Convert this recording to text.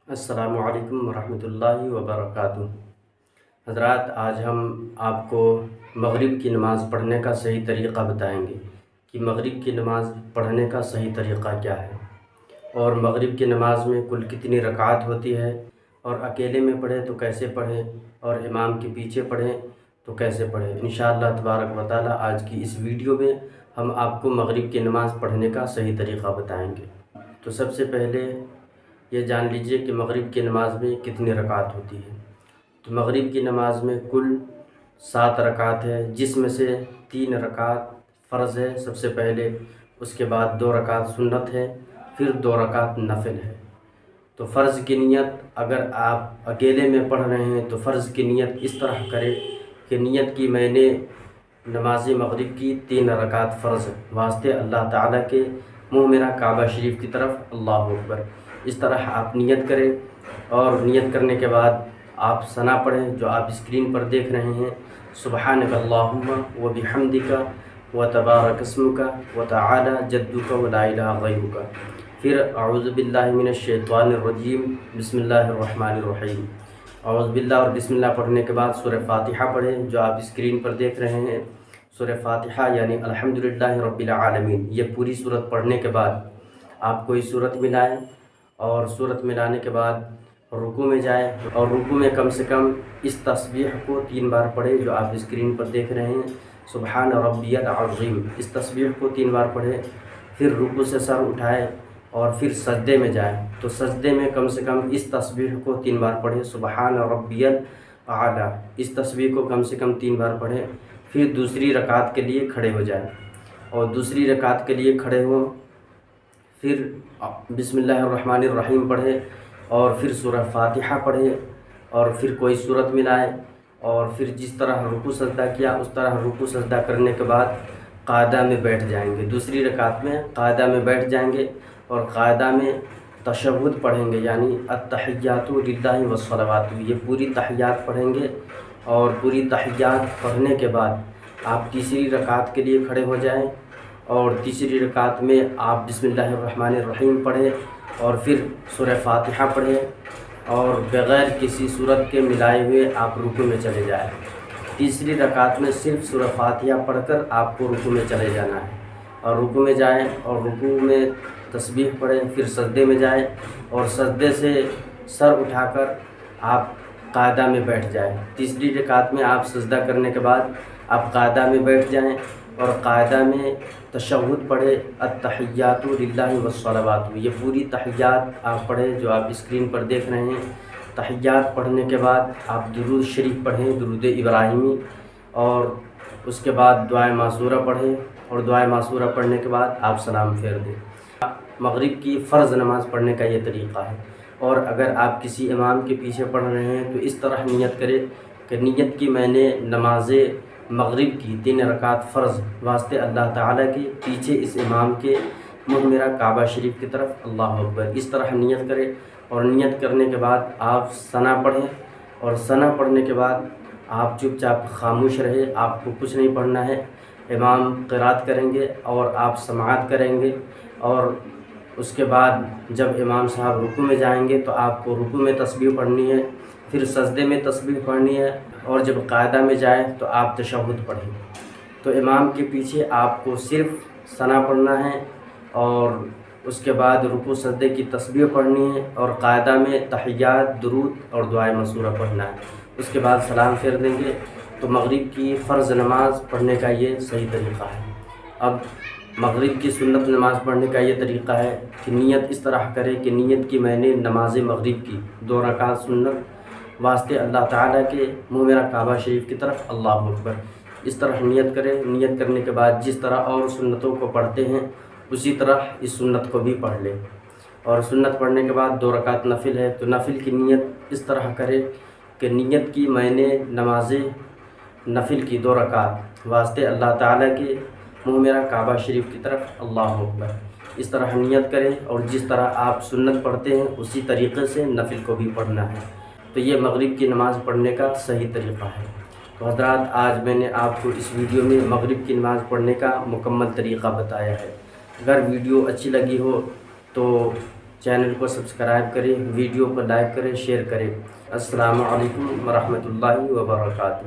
السلام علیکم ورحمۃ اللہ وبرکاتہ۔ حضرات، آج ہم آپ کو مغرب کی نماز پڑھنے کا صحیح طریقہ بتائیں گے کہ مغرب کی نماز پڑھنے کا صحیح طریقہ کیا ہے، اور مغرب کی نماز میں کل کتنی رکعات ہوتی ہے، اور اکیلے میں پڑھیں تو کیسے پڑھیں، اور امام کے پیچھے پڑھیں تو کیسے پڑھیں۔ انشاءاللہ تبارک و تعالی آج کی اس ویڈیو میں ہم آپ کو مغرب کی نماز پڑھنے کا صحیح طریقہ بتائیں گے۔ تو سب سے پہلے یہ جان لیجئے کہ مغرب کی نماز میں کتنی رکعات ہوتی ہے۔ تو مغرب کی نماز میں کل 7 رکعات ہے، جس میں سے 3 رکعات فرض ہے سب سے پہلے، اس کے بعد 2 رکعات سنت ہے، پھر 2 رکعات نفل ہے۔ تو فرض کی نیت اگر آپ اکیلے میں پڑھ رہے ہیں تو فرض کی نیت اس طرح کرے کہ نیت کی میں نے نماز مغرب کی 3 رکعات فرض واسطے اللہ تعالیٰ کے منہ میرا کعبہ شریف کی طرف، اللہ اکبر، اس طرح آپ نیت کریں، اور نیت کرنے کے بعد آپ ثنا پڑھیں جو آپ اسکرین پر دیکھ رہے ہیں، سبحانک اللہم و بحمدک و تبارک اسمک و تعالی جدک و لا الہ غیرک۔ پھر اعوذ باللہ من الشیطان الرجیم، بسم اللہ الرحمن الرحیم۔ اعوذ باللہ اور بسم اللہ پڑھنے کے بعد سورہ فاتحہ پڑھیں جو آپ اسکرین پر دیکھ رہے ہیں، سورہ فاتحہ یعنی الحمدللہ رب العالمین۔ یہ پوری سورت پڑھنے کے بعد آپ کوئی سورت ملائیں، اور سورت ملانے کے بعد رکوع میں جائیں، اور رکوع میں کم سے کم اس تسبیح کو 3 بار پڑھیں جو آپ اسکرین پر دیکھ رہے ہیں، سبحان ربی العظیم، اس تسبیح کو 3 بار پڑھیں۔ پھر رکوع سے سر اٹھائیں اور پھر سجدے میں جائیں، تو سجدے میں کم سے کم اس تسبیح کو 3 بار پڑھیں، سبحان ربی الاعلیٰ، اس تسبیح کو کم سے کم 3 بار پڑھیں۔ پھر دوسری رکعت کے لیے کھڑے ہو جائیں، اور دوسری رکعت کے لیے کھڑے ہوں، پھر بسم اللہ الرحمن الرحیم پڑھیں، اور پھر سورہ فاتحہ پڑھیں، اور پھر کوئی سورت ملائیں، اور پھر جس طرح رکوع سجدہ کیا اس طرح رکوع سجدہ کرنے کے بعد قاعدہ میں بیٹھ جائیں گے۔ دوسری رکعت میں قاعدہ میں بیٹھ جائیں گے، اور قاعدہ میں تشہد پڑھیں گے، یعنی التحیات للہ والصلوات، یہ پوری تحیات پڑھیں گے۔ اور پوری تحیات پڑھنے کے بعد آپ تیسری رکعت کے لیے کھڑے ہو جائیں، اور تیسری رکعت میں آپ بسم اللہ الرحمن الرحیم پڑھیں، اور پھر سورہ فاتحہ پڑھیں، اور بغیر کسی سورت کے ملائے ہوئے آپ رکوع میں چلے جائیں۔ تیسری رکعت میں صرف سورہ فاتحہ پڑھ کر آپ کو رکوع میں چلے جانا ہے، اور رکوع میں جائیں اور رکوع میں تسبیح پڑھیں، پھر سجدے میں جائیں، اور سجدے سے سر اٹھا کر آپ قاعدہ میں بیٹھ جائیں۔ تیسری رکعت میں آپ سجدہ کرنے کے بعد آپ قاعدہ میں بیٹھ جائیں، اور قاعدہ میں تشہد پڑھے، التحیات للہ والصلوات، یہ پوری تحیات آپ پڑھیں جو آپ اسکرین پر دیکھ رہے ہیں۔ تحیات پڑھنے کے بعد آپ درود شریف پڑھیں، درود ابراہیمی، اور اس کے بعد دعائے معصورہ پڑھیں، اور دعائے معصورہ پڑھنے کے بعد آپ سلام پھیر دیں۔ مغرب کی فرض نماز پڑھنے کا یہ طریقہ ہے، اور اگر آپ کسی امام کے پیچھے پڑھ رہے ہیں تو اس طرح نیت کرے کہ نیت کی میں نے نماز مغرب کی 3 رکعت فرض واسطے اللہ تعالیٰ کے پیچھے اس امام کے منہ میرا کعبہ شریف کی طرف، اللہ اکبر، اس طرح نیت کرے۔ اور نیت کرنے کے بعد آپ ثنا پڑھیں، اور ثنا پڑھنے کے بعد آپ چپ چاپ خاموش رہے، آپ کو کچھ نہیں پڑھنا ہے۔ امام قرات کریں گے اور آپ سماعت کریں گے، اور اس کے بعد جب امام صاحب رکوع میں جائیں گے تو آپ کو رکوع میں تسبیح پڑھنی ہے، پھر سجدے میں تسبیح پڑھنی ہے، اور جب قاعدہ میں جائیں تو آپ تشہد پڑھیں۔ تو امام کے پیچھے آپ کو صرف ثنا پڑھنا ہے، اور اس کے بعد رکوع سجدے کی تسبیح پڑھنی ہے، اور قاعدہ میں تحیات، درود اور دعائے معصورہ پڑھنا ہے، اس کے بعد سلام پھیر دیں گے۔ تو مغرب کی فرض نماز پڑھنے کا یہ صحیح طریقہ ہے۔ اب مغرب کی سنت نماز پڑھنے کا یہ طریقہ ہے کہ نیت اس طرح کرے کہ نیت کی میں نے نماز مغرب کی 2 رکعت سنت واسطے اللہ تعالیٰ کے منہ میرا کعبہ شریف کی طرف، اللہ اکبر، اس طرح نیت کرے۔ نیت کرنے کے بعد جس طرح اور سنتوں کو پڑھتے ہیں اسی طرح اس سنت کو بھی پڑھ لے، اور سنت پڑھنے کے بعد 2 رکعت نفل ہے تو نفل کی نیت اس طرح کرے کہ نیت کی میں نے نماز نفل کی 2 رکعت واسطے اللہ تعالیٰ کے منہ میرا کعبہ شریف کی طرف، اللہ اکبر، اس طرح نیت کریں، اور جس طرح آپ سنت پڑھتے ہیں اسی طریقے سے نفل کو بھی پڑھنا ہے۔ تو یہ مغرب کی نماز پڑھنے کا صحیح طریقہ ہے۔ تو حضرات، آج میں نے آپ کو اس ویڈیو میں مغرب کی نماز پڑھنے کا مکمل طریقہ بتایا ہے۔ اگر ویڈیو اچھی لگی ہو تو چینل کو سبسکرائب کریں، ویڈیو کو لائک کریں، شیئر کریں۔ السلام علیکم ورحمۃ اللہ وبرکاتہ۔